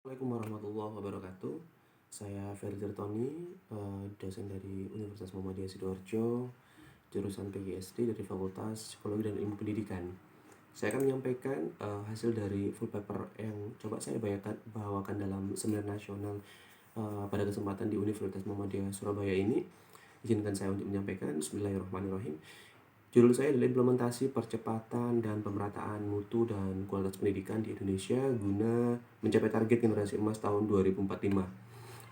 Assalamualaikum warahmatullahi wabarakatuh. Saya Ferry Tirtoni, dosen dari Universitas Muhammadiyah Sidoarjo, jurusan PGSD dari Fakultas Psikologi dan Ilmu Pendidikan. Saya akan menyampaikan hasil dari full paper yang coba saya bawakan dalam seminar nasional pada kesempatan di Universitas Muhammadiyah Surabaya ini. Izinkan saya untuk menyampaikan. Bismillahirrahmanirrahim. Judul saya adalah implementasi percepatan dan pemerataan mutu dan kualitas pendidikan di Indonesia guna mencapai target generasi emas tahun 2045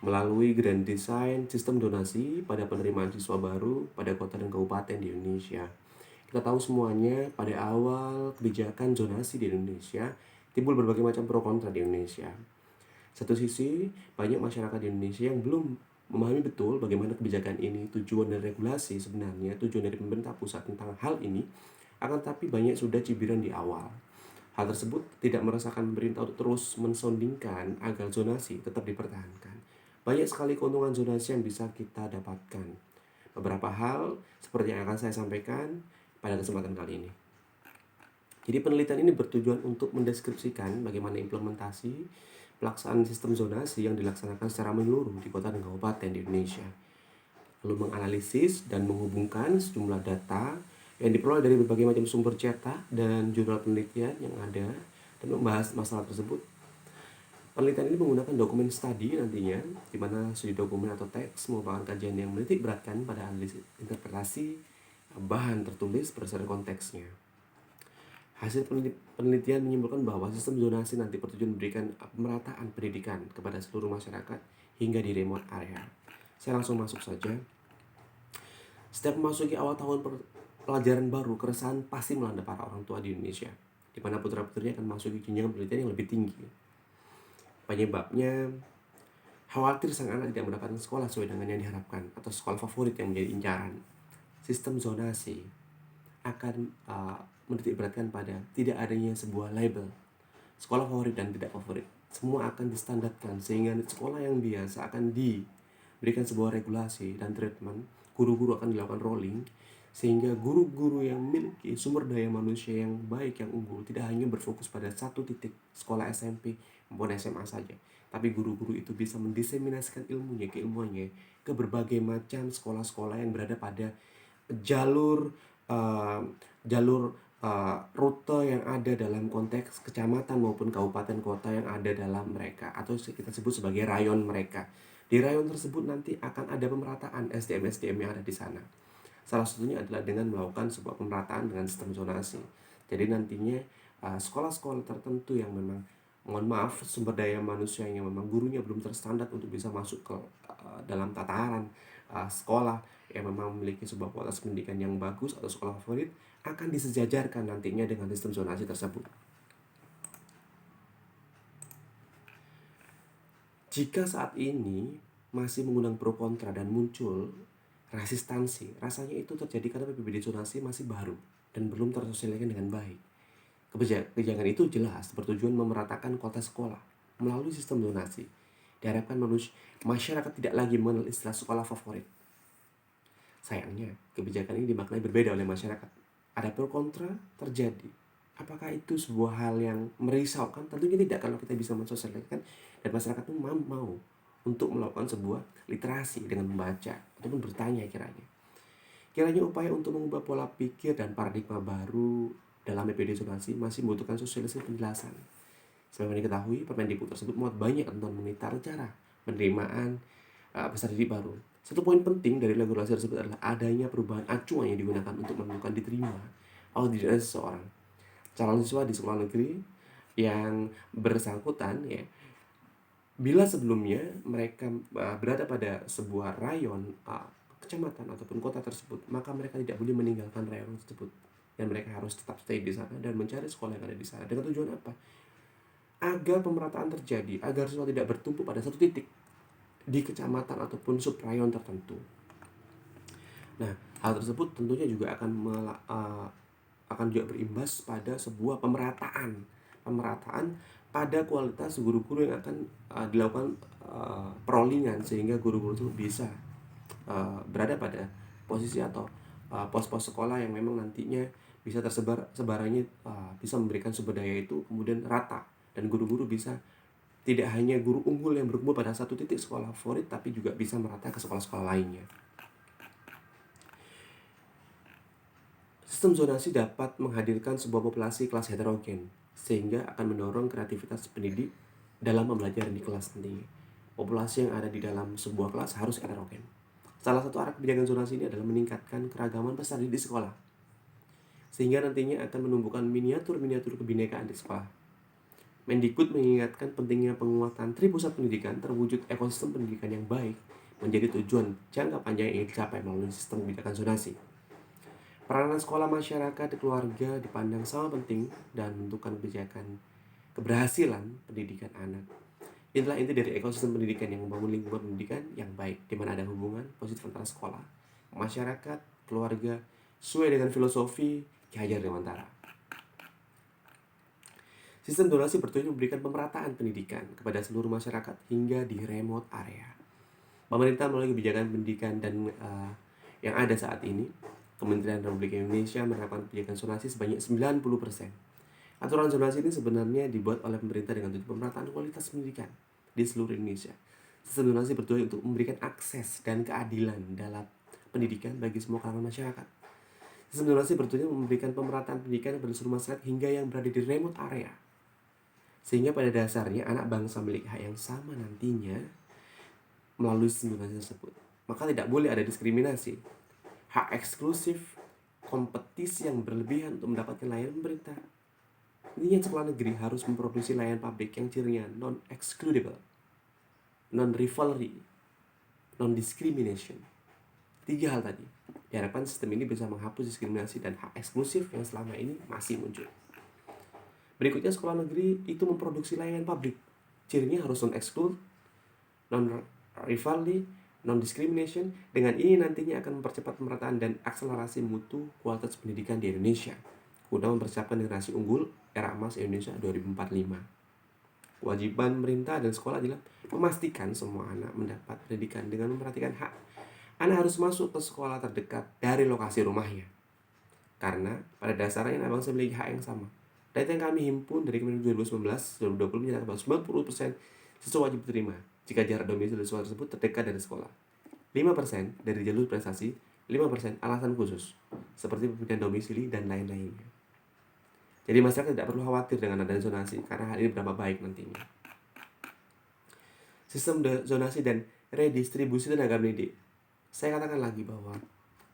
melalui grand design sistem donasi pada penerimaan siswa baru pada kota dan kabupaten di Indonesia. Kita tahu semuanya, pada awal kebijakan zonasi di Indonesia timbul berbagai macam pro kontra di Indonesia. Satu sisi, banyak masyarakat di Indonesia yang belum memahami betul bagaimana kebijakan ini, tujuan dan regulasi sebenarnya, tujuan dari pemerintah pusat tentang hal ini, akan tapi banyak sudah cibiran di awal. Hal tersebut tidak merasakan pemerintah untuk terus mensondingkan agar zonasi tetap dipertahankan. Banyak sekali keuntungan zonasi yang bisa kita dapatkan. Beberapa hal seperti yang akan saya sampaikan pada kesempatan kali ini. Jadi penelitian ini bertujuan untuk mendeskripsikan bagaimana implementasi pelaksanaan sistem zonasi yang dilaksanakan secara menyeluruh di kota dan kabupaten di Indonesia. Lalu menganalisis dan menghubungkan sejumlah data yang diperoleh dari berbagai macam sumber cetak dan jurnal penelitian yang ada dan membahas masalah tersebut. Penelitian ini menggunakan dokumen study nantinya, di mana studi dokumen atau teks merupakan kajian yang menitik beratkan pada analisis interpretasi bahan tertulis berdasarkan konteksnya. Hasil penelitian menyimpulkan bahwa sistem zonasi nanti bertujuan memberikan pemerataan pendidikan kepada seluruh masyarakat hingga di remote area. Saya langsung masuk saja. Setiap memasuki awal tahun pelajaran baru, keresahan pasti melanda para orang tua di Indonesia, di mana putra-putrinya akan masuk ke jenjang pendidikan yang lebih tinggi. Penyebabnya, khawatir sang anak tidak mendapatkan sekolah sesuai dengan yang diharapkan atau sekolah favorit yang menjadi incaran. Sistem zonasi akan menitik beratkan pada tidak adanya sebuah label sekolah favorit dan tidak favorit. Semua akan distandarkan sehingga sekolah yang biasa akan diberikan sebuah regulasi dan treatment. Guru-guru akan dilakukan rolling sehingga guru-guru yang memiliki sumber daya manusia yang baik, yang unggul, tidak hanya berfokus pada satu titik sekolah SMP maupun SMA saja, tapi guru-guru itu bisa mendiseminasikan keilmuannya ke berbagai macam sekolah-sekolah yang berada pada jalur uh, jalur rute yang ada dalam konteks kecamatan maupun kabupaten kota yang ada dalam mereka, atau kita sebut sebagai rayon mereka. Di rayon tersebut nanti akan ada pemerataan SDM-SDM yang ada di sana. Salah satunya adalah dengan melakukan sebuah pemerataan dengan sistem zonasi. Jadi nantinya sekolah-sekolah tertentu yang memang, mohon maaf, sumber daya manusia yang memang gurunya belum terstandar untuk bisa masuk ke dalam tataran sekolah yang memang memiliki sebuah kualitas pendidikan yang bagus atau sekolah favorit, akan disejajarkan nantinya dengan sistem zonasi tersebut. Jika saat ini masih mengundang pro kontra dan muncul resistansi, rasanya itu terjadi karena PPBD zonasi masih baru dan belum tersosialisasikan dengan baik. Kebijakan itu jelas bertujuan memeratakan kualitas sekolah melalui sistem zonasi. Diharapkan masyarakat tidak lagi mengenal istilah sekolah favorit. Sayangnya, kebijakan ini dimaknai berbeda oleh masyarakat. Ada pro kontra terjadi. Apakah itu sebuah hal yang merisaukan? Tentunya tidak, kalau kita bisa mensosialisasikan dan masyarakat itu mau untuk melakukan sebuah literasi dengan membaca ataupun bertanya kiranya. Kiranya upaya untuk mengubah pola pikir dan paradigma baru dalam PPD zonasi masih membutuhkan sosialisasi penjelasan. Sebagaimana diketahui, Permendikbud tersebut muat banyak tentang mengenai cara penerimaan peserta didik baru. Satu poin penting dari regulasi tersebut adalah adanya perubahan acuan yang digunakan untuk menentukan diterima atau tidak seseorang calon siswa di sekolah negeri yang bersangkutan, ya. Bila sebelumnya mereka berada pada sebuah rayon, kecamatan ataupun kota tersebut, maka mereka tidak boleh meninggalkan rayon tersebut dan mereka harus tetap stay di sana dan mencari sekolah yang ada di sana. Dengan tujuan apa? Agar pemerataan terjadi, agar siswa tidak bertumpuk pada satu titik di kecamatan ataupun subrayon tertentu. Nah, hal tersebut tentunya juga akan juga berimbas pada sebuah pemerataan pada kualitas guru-guru yang akan dilakukan perollingan, sehingga guru-guru itu bisa berada pada posisi atau pos-pos sekolah yang memang nantinya bisa sebarannya bisa memberikan sumber daya itu kemudian rata dan guru-guru bisa Tidak hanya guru unggul yang berkumpul pada satu titik sekolah favorit, tapi juga bisa merata ke sekolah-sekolah lainnya. Sistem zonasi dapat menghadirkan sebuah populasi kelas heterogen, sehingga akan mendorong kreativitas pendidik dalam pembelajaran di kelas nantinya. Populasi yang ada di dalam sebuah kelas harus heterogen. Salah satu arah kebijakan zonasi ini adalah meningkatkan keragaman peserta didik di sekolah, sehingga nantinya akan menumbuhkan miniatur-miniatur kebinekaan di sekolah. Mendikbud mengingatkan pentingnya penguatan tripusat pendidikan terwujud ekosistem pendidikan yang baik menjadi tujuan jangka panjang yang ingin dicapai melalui sistem kebijakan zonasi. Peranan sekolah, masyarakat, keluarga dipandang sama penting dan menentukan kebijakan keberhasilan pendidikan anak. Inilah inti dari ekosistem pendidikan yang membangun lingkungan pendidikan yang baik, di mana ada hubungan positif antara sekolah, masyarakat, keluarga, sesuai dengan filosofi Ki Hajar Dewantara. Sistem zonasi bertujuan memberikan pemerataan pendidikan kepada seluruh masyarakat hingga di remote area. Pemerintah melalui kebijakan pendidikan dan yang ada saat ini, Kementerian Republik Indonesia menerapkan kebijakan zonasi sebanyak 90%. Aturan zonasi ini sebenarnya dibuat oleh pemerintah dengan tujuan pemerataan kualitas pendidikan di seluruh Indonesia. Sistem zonasi bertujuan untuk memberikan akses dan keadilan dalam pendidikan bagi semua kalangan masyarakat. Sistem zonasi bertujuan memberikan pemerataan pendidikan kepada seluruh masyarakat hingga yang berada di remote area. Sehingga pada dasarnya anak bangsa memiliki hak yang sama nantinya melalui sistem zonasi tersebut. Maka tidak boleh ada diskriminasi. Hak eksklusif, kompetisi yang berlebihan untuk mendapatkan layanan pemerintah. Intinya sekolah negeri harus memproduksi layanan publik yang cirinya non-excludable, non-rivalry, non-discrimination. 3 hal tadi. Diharapkan sistem ini bisa menghapus diskriminasi dan hak eksklusif yang selama ini masih muncul. Berikutnya, sekolah negeri itu memproduksi layanan publik. Cirinya harus non-exclude, non-rivalry, non-discrimination. Dengan ini nantinya akan mempercepat pemerataan dan akselerasi mutu kualitas pendidikan di Indonesia, guna mempersiapkan generasi unggul era emas Indonesia 2045. Kewajiban pemerintah dan sekolah adalah memastikan semua anak mendapat pendidikan dengan memperhatikan hak. Anak harus masuk ke sekolah terdekat dari lokasi rumahnya. Karena pada dasarnya anak bangsa memiliki hak yang sama. Data yang kami himpun dari Kementerian 2019-2020 menyatakan bahwa 90% siswa wajib diterima jika jarak domisili siswa tersebut terdekat dari sekolah. 5% dari jalur prestasi, 5% alasan khusus, seperti pemindahan domisili dan lain-lainnya. Jadi masyarakat tidak perlu khawatir dengan adanya zonasi, karena hal ini berapa baik nantinya. Sistem zonasi dan redistribusi tenaga pendidik. Saya katakan lagi bahwa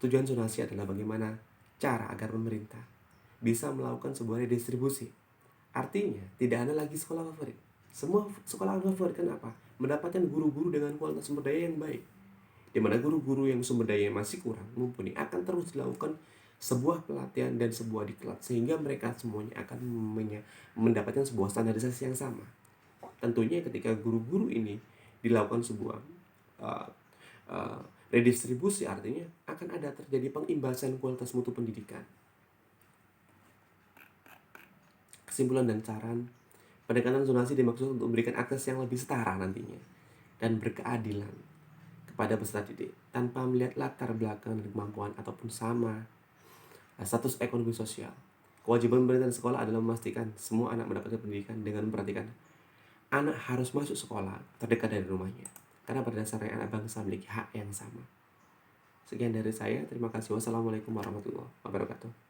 tujuan zonasi adalah bagaimana cara agar pemerintah bisa melakukan sebuah redistribusi. Artinya, tidak ada lagi sekolah favorit. Semua sekolah favorit kenapa? Mendapatkan guru-guru dengan kualitas sumber daya yang baik. Di mana guru-guru yang sumber daya masih kurang mumpuni akan terus dilakukan sebuah pelatihan dan sebuah diklat, sehingga mereka semuanya akan mendapatkan sebuah standarisasi yang sama. Tentunya ketika guru-guru ini dilakukan sebuah redistribusi, artinya akan ada terjadi pengimbasan kualitas mutu pendidikan. Kesimpulan dan saran, pendekatan zonasi dimaksud untuk memberikan akses yang lebih setara nantinya dan berkeadilan kepada peserta didik tanpa melihat latar belakang dan kemampuan ataupun sama status ekonomi sosial. Kewajiban pemerintah dan sekolah adalah memastikan semua anak mendapatkan pendidikan dengan memperhatikan anak harus masuk sekolah terdekat dari rumahnya, karena pada dasarnya anak bangsa memiliki hak yang sama. Sekian dari saya, terima kasih. Wassalamualaikum warahmatullahi wabarakatuh.